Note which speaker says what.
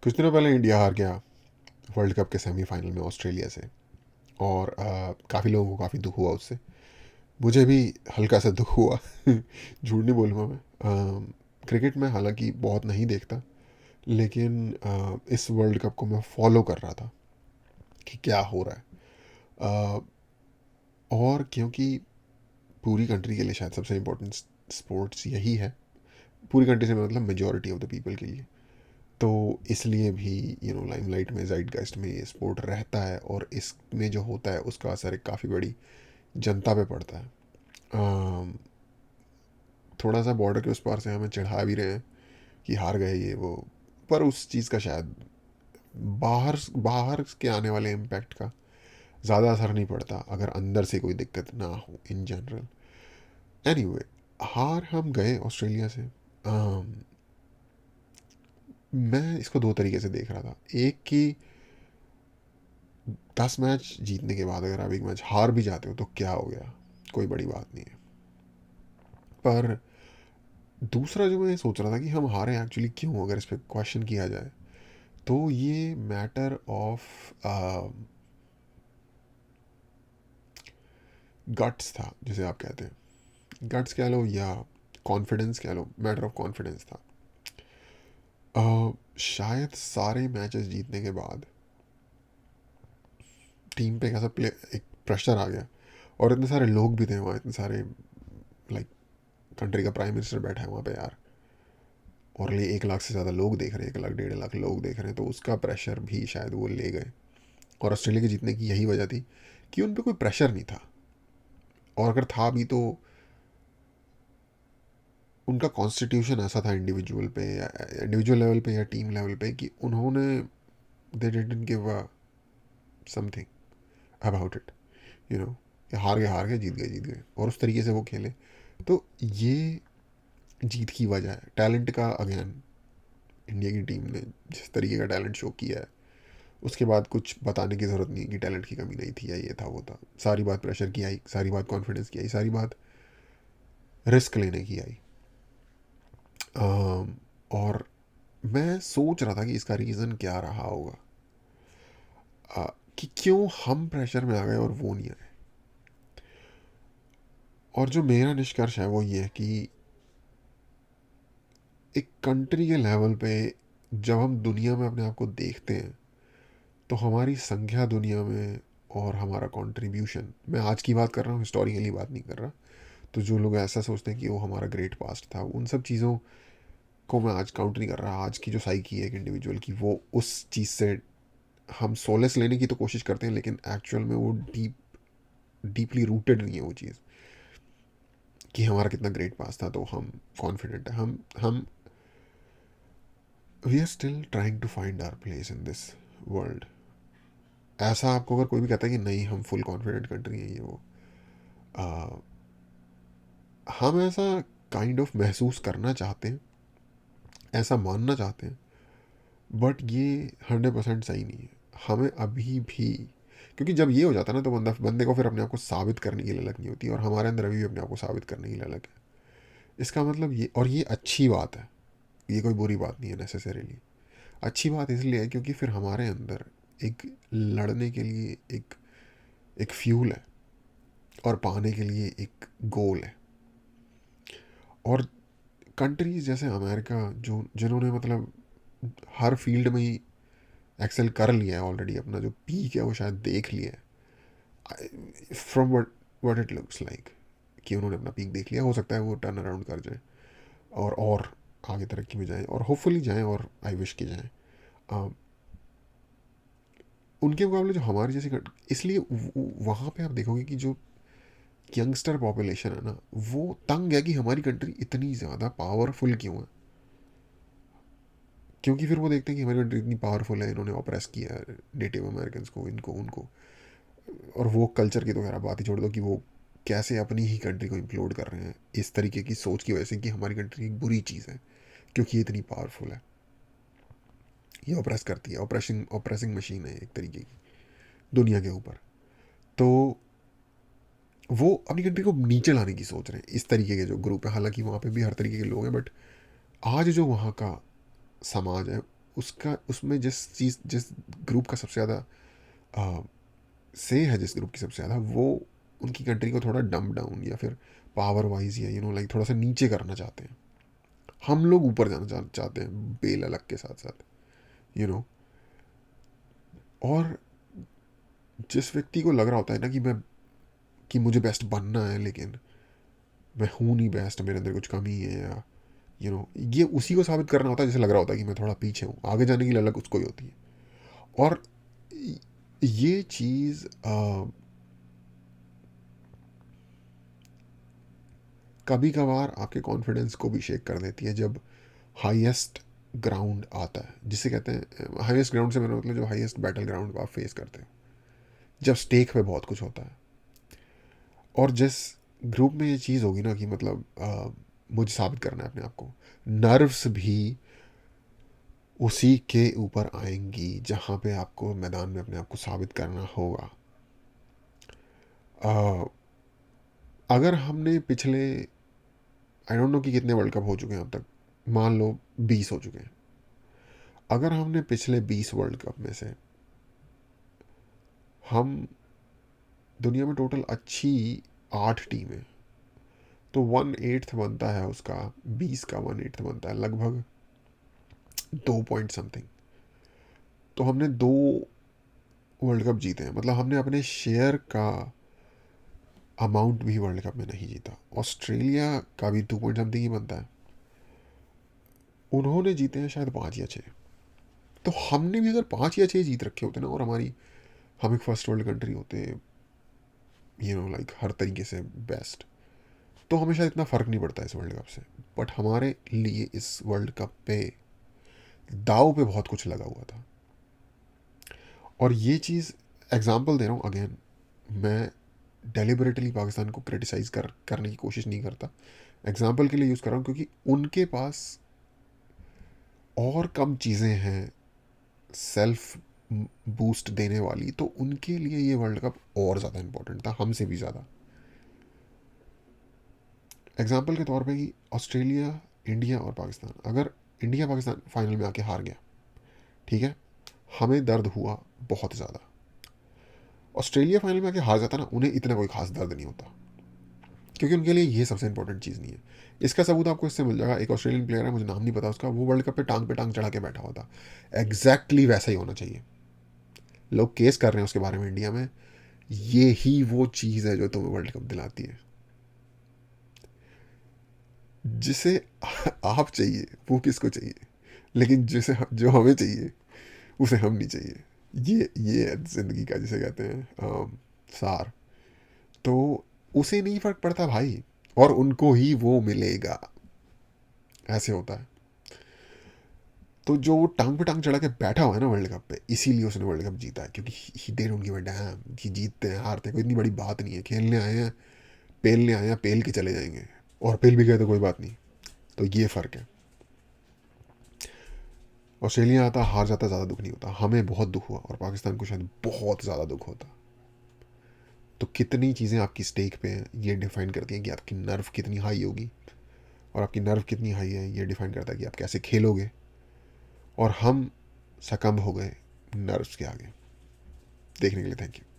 Speaker 1: कुछ दिनों पहले इंडिया हार गया वर्ल्ड कप के सेमीफाइनल में ऑस्ट्रेलिया से। और काफ़ी लोगों को काफ़ी दुख हुआ उससे। मुझे भी हल्का सा दुख हुआ। झूठ नहीं बोलूँगा मैं। क्रिकेट में हालांकि बहुत नहीं देखता, लेकिन इस वर्ल्ड कप को मैं फॉलो कर रहा था कि क्या हो रहा है। और क्योंकि पूरी कंट्री के लिए शायद सबसे इम्पोर्टेंट स्पोर्ट्स यही है, पूरी कंट्री से मतलब मेजॉरिटी ऑफ द पीपल के लिए, तो इसलिए भी लाइमलाइट में, जाइटगाइस्ट में ये स्पोर्ट रहता है, और इसमें जो होता है उसका असर एक काफ़ी बड़ी जनता पे पड़ता है। अम, थोड़ा सा बॉर्डर के उस पार से हमें चढ़ा भी रहे हैं कि हार गए ये वो, पर उस चीज़ का शायद बाहर बाहर के आने वाले इम्पैक्ट का ज़्यादा असर नहीं पड़ता अगर अंदर से कोई दिक्कत ना हो इन जनरल। एनीवे, हार हम गए ऑस्ट्रेलिया से। मैं इसको दो तरीके से देख रहा था। एक कि 10 मैच जीतने के बाद अगर आप एक मैच हार भी जाते हो तो क्या हो गया, कोई बड़ी बात नहीं है। पर दूसरा जो मैं सोच रहा था कि हम हारे एक्चुअली क्यों, अगर इस पर क्वेश्चन किया जाए तो ये मैटर ऑफ गट्स था, जिसे आप कहते हैं। गट्स कह लो या कॉन्फिडेंस कह लो, मैटर ऑफ कॉन्फिडेंस था। शायद सारे मैचेस जीतने के बाद टीम पे कैसा प्ले एक प्रेशर आ गया, और इतने सारे लोग भी थे वहाँ, इतने सारे लाइक कंट्री का प्राइम मिनिस्टर बैठा है वहाँ पे यार, और ये 1 लाख से ज़्यादा लोग देख रहे हैं, 1 लाख 1.5 लाख लोग देख रहे हैं, तो उसका प्रेशर भी शायद वो ले गए। और ऑस्ट्रेलिया के जीतने की यही वजह थी कि उन पर कोई प्रेशर नहीं था, और अगर था भी तो उनका कॉन्स्टिट्यूशन ऐसा था इंडिविजुअल पे या इंडिविजुअल लेवल पे या टीम लेवल पे कि उन्होंने they didn't give a something about it, you know, हार गए जीत गए, और उस तरीके से वो खेले। तो ये जीत की वजह है, टैलेंट का अगेन। इंडिया की टीम ने जिस तरीके का टैलेंट शो किया है, उसके बाद कुछ बताने की ज़रूरत नहीं है कि टैलेंट की कमी नहीं थी या ये था वो था। सारी बात प्रेशर की आई, सारी बात कॉन्फिडेंस की आई, सारी बात रिस्क लेने की आई। और मैं सोच रहा था कि इसका रीज़न क्या रहा होगा, कि क्यों हम प्रेशर में आ गए और वो नहीं आए। और जो मेरा निष्कर्ष है वो ये है कि एक कंट्री के लेवल पे जब हम दुनिया में अपने आप को देखते हैं, तो हमारी संख्या दुनिया में और हमारा कंट्रीब्यूशन, मैं आज की बात कर रहा हूँ, हिस्टोरिकली बात नहीं कर रहा। तो जो लोग ऐसा सोचते हैं कि वो हमारा ग्रेट पास्ट था, उन सब चीज़ों को मैं आज काउंट नहीं कर रहा। आज की जो साइकी है एक इंडिविजुअल की, वो उस चीज़ से हम सोलेस लेने की तो कोशिश करते हैं, लेकिन एक्चुअल में वो डीपली रूटेड नहीं है वो चीज़, कि हमारा कितना ग्रेट पास था तो हम कॉन्फिडेंट है। हम we are still trying to find our place in this world. ऐसा आपको अगर कोई भी कहता है कि नहीं हम फुल कॉन्फिडेंट कंट्री है ये वो, आ, हम ऐसा काइंड ऑफ महसूस करना चाहते हैं, ऐसा मानना चाहते हैं, बट ये 100% सही नहीं है। हमें अभी भी, क्योंकि जब ये हो जाता है ना तो बंदे को फिर अपने आप को साबित करने के लिए अलग नहीं होती, और हमारे अंदर अभी भी अपने आप को साबित करने के लिए अलग है। इसका मतलब ये, और ये अच्छी बात है, ये कोई बुरी बात नहीं है नेसेसरीली। अच्छी बात इसलिए है क्योंकि फिर हमारे अंदर एक लड़ने के लिए एक एक फ्यूल है, और पाने के लिए एक गोल है। और कंट्रीज जैसे अमेरिका, जो जिन्होंने मतलब हर फील्ड में ही एक्सेल कर लिया है ऑलरेडी, अपना जो पीक है वो शायद देख लिया है, from what it looks like, कि उन्होंने अपना पीक देख लिया। हो सकता है वो टर्न अराउंड कर जाए और आगे तरक्की में जाएं, और होपफुली जाएं, और आई विश की जाएं। उनके मुकाबले जो हमारी जैसी इसलिए वहाँ पे आप देखोगे कि जो यंगस्टर पॉपुलेशन है ना, वो तंग है कि हमारी कंट्री इतनी ज़्यादा पावरफुल क्यों है। क्योंकि फिर वो देखते हैं कि हमारी कंट्री इतनी पावरफुल है, इन्होंने ऑपरेस किया है नेटिव अमेरिकन को, इनको उनको। और वो कल्चर की तो खैर बात ही छोड़ दो, कि वो कैसे अपनी ही कंट्री को इम्प्लोड कर रहे हैं इस तरीके की सोच की वजह से, कि हमारी कंट्री एक बुरी चीज़ है क्योंकि ये इतनी पावरफुल है, ये ऑपरेस करती है, ऑपरेसिंग ऑपरेसिंग मशीन है एक तरीके की दुनिया के ऊपर। तो वो अपनी कंट्री को नीचे लाने की सोच रहे हैं, इस तरीके के जो ग्रुप है। हालांकि वहाँ पे भी हर तरीके के लोग हैं, बट आज जो वहाँ का समाज है उसका उसमें जिस ग्रुप का सबसे ज़्यादा से है, जिस ग्रुप की सबसे ज़्यादा, वो उनकी कंट्री को थोड़ा डम डाउन या फिर पावर वाइज या लाइक थोड़ा सा नीचे करना चाहते हैं। हम लोग ऊपर जाना चाहते हैं बेल अलग के साथ साथ, यू नो। और जिस व्यक्ति को लग रहा होता है ना कि मुझे बेस्ट बनना है, लेकिन मैं हूँ नहीं बेस्ट, मेरे अंदर कुछ कमी है, या ये उसी को साबित करना होता है, जैसे लग रहा होता है कि मैं थोड़ा पीछे हूँ, आगे जाने की ललक उसको ही होती है। और ये चीज़ कभी कभार आपके कॉन्फिडेंस को भी शेक कर देती है, जब हाईएस्ट ग्राउंड आता है, जिसे कहते हैं हाईएस्ट ग्राउंड से मेरा मतलब जो हाईएस्ट बैटल ग्राउंड को आप फेस करते हो, जब स्टेक पे बहुत कुछ होता है। और जिस ग्रुप में ये चीज़ होगी ना कि मतलब मुझे साबित करना है अपने आप को, नर्व्स भी उसी के ऊपर आएंगी जहाँ पे आपको मैदान में अपने आप को साबित करना होगा। अ, अगर हमने पिछले, आई डोंट नो कि कितने वर्ल्ड कप हो चुके हैं अब तक, मान लो 20 हो चुके हैं। अगर हमने पिछले 20 वर्ल्ड कप में से हम दुनिया में टोटल अच्छी 8 टीमें, तो 1/8 बनता है उसका, 20 का 1/8 बनता है लगभग 2 पॉइंट समथिंग। तो हमने 2 वर्ल्ड कप जीते हैं, मतलब हमने अपने शेयर का अमाउंट भी वर्ल्ड कप में नहीं जीता। ऑस्ट्रेलिया का भी 2 पॉइंट समथिंग ही बनता है, उन्होंने जीते हैं शायद 5 या 6। तो हमने भी अगर 5 या 6 जीत रखे होते ना, और हम एक फर्स्ट वर्ल्ड कंट्री होते, लाइक हर तरीके से बेस्ट, तो हमें शायद इतना फ़र्क नहीं पड़ता इस वर्ल्ड कप से। बट हमारे लिए इस वर्ल्ड कप पे दाव पे बहुत कुछ लगा हुआ था। और ये चीज़, एग्जांपल दे रहा हूँ अगेन, मैं डेलिबरेटली पाकिस्तान को क्रिटिसाइज़ करने की कोशिश नहीं करता, एग्जांपल के लिए यूज़ कर रहा हूँ, क्योंकि उनके पास और कम चीज़ें हैं सेल्फ बूस्ट देने वाली, तो उनके लिए ये वर्ल्ड कप और ज़्यादा इंपॉर्टेंट था, हमसे भी ज़्यादा। एग्जांपल के तौर पे कि ऑस्ट्रेलिया, इंडिया और पाकिस्तान, अगर इंडिया पाकिस्तान फाइनल में आके हार गया, ठीक है, हमें दर्द हुआ बहुत ज़्यादा। ऑस्ट्रेलिया फाइनल में आके हार जाता ना, उन्हें इतना कोई खास दर्द नहीं होता, क्योंकि उनके लिए ये सबसे इंपॉर्टेंट चीज़ नहीं है। इसका सबूत आपको इससे मिल जाएगा, एक ऑस्ट्रेलियन प्लेयर है, मुझे नाम नहीं पता उसका, वो वर्ल्ड कप पे टांग चढ़ा के बैठा हुआ था। एग्जैक्टली वैसा ही होना चाहिए। लोग केस कर रहे हैं उसके बारे में इंडिया में, ये ही वो चीज़ है जो तुम्हें वर्ल्ड कप दिलाती है। जिसे आप चाहिए वो किसको चाहिए, लेकिन जो हमें चाहिए उसे हम नहीं चाहिए। ये है जिंदगी का, जिसे कहते हैं सार। तो उसे नहीं फर्क पड़ता भाई, और उनको ही वो मिलेगा, ऐसे होता है। तो जो वो टांग पे टांग चढ़ा के बैठा हुआ है ना वर्ल्ड कप पे, इसीलिए उसने वर्ल्ड कप जीता है, क्योंकि ही they don't give a damn कि जीतते हैं हारते हैं, कोई इतनी बड़ी बात नहीं है। खेलने आए हैं, पेलने आए हैं, पेल के चले जाएंगे, और पेल भी गए तो कोई बात नहीं। तो ये फ़र्क है। ऑस्ट्रेलिया आता, हार जाता, ज़्यादा दुख नहीं होता, हमें बहुत दुख हुआ, और पाकिस्तान को शायद बहुत ज़्यादा दुख होता। तो कितनी चीज़ें आपकी स्टेक पे हैं, ये डिफाइन करती हैं कि आपकी नर्व कितनी हाई होगी, और आपकी नर्व कितनी हाई है ये डिफाइन करता है कि आप कैसे खेलोगे। और हम सकम्ब हो गए नर्व्स के आगे। देखने के लिए थैंक यू।